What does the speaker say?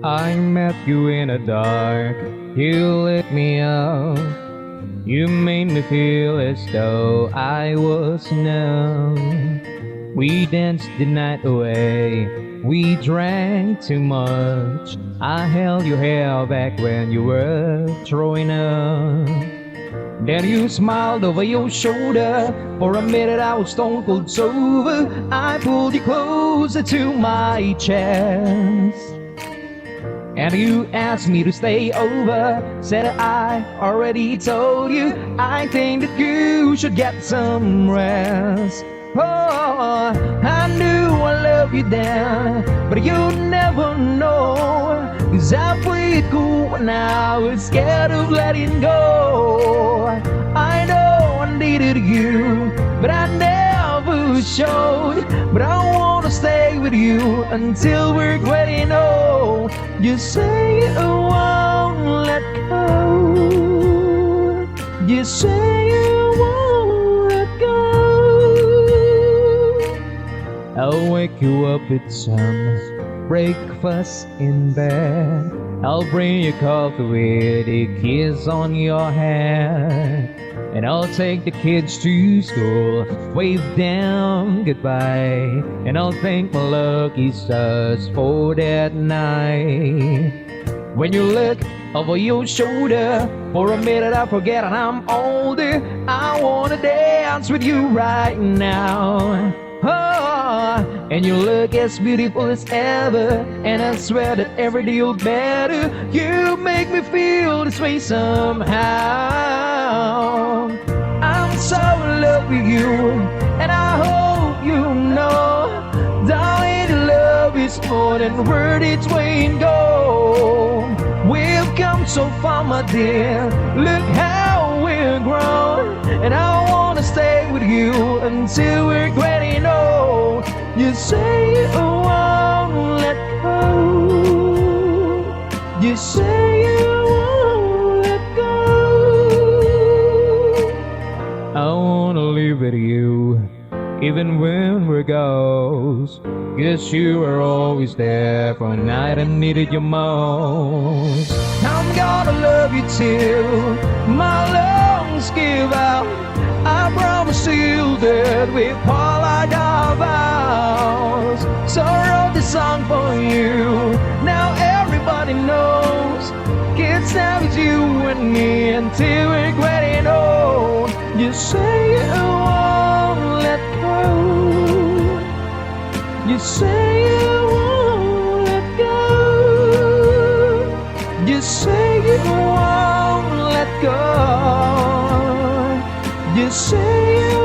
I met you in the dark, you lit me up. You made me feel as though I was numb. We danced the night away, we drank too much. I held your hair back when you were throwing up. Then you smiled over your shoulder. For a minute I was stone cold sober. I pulled you closer to my chest, and you asked me to stay over. Said I already told you I think that you should get some rest. Oh, I knew I loved you then, but you never know. 'Cause I played it cool and I was scared of letting go. I know I needed you, but I never showed. But I wanna stay with you until we're getting old. You say you won't let go. You say you won't let go. I'll wake you up with some breakfast in bed. I'll bring you coffee with a kiss on your head. And I'll take the kids to school, wave them goodbye. And I'll thank my lucky stars for that night. When you look over your shoulder, for a minute I forget and I'm older. I wanna dance with you right now. Oh, and you look as beautiful as ever, and I swear that every day you're better. You make me feel this way somehow. I'm so in love with you, and I hope you know, darling, love is more than worth its weight in gold. We've come so far, my dear, look how we've grown. And I wanna stay with you until we're getting old. You say you won't let go. You say you won't let go. I wanna live with you, even when we're ghosts. 'Cause you were always there for a night I needed you most. I'm gonna love you till my lungs give out. I promise you that we all our vows. So I wrote this song for you. Now everybody knows. Kids now it's you and me until we're getting old. You say you won't let go. You say you won't let go. You say you won't let go. You say you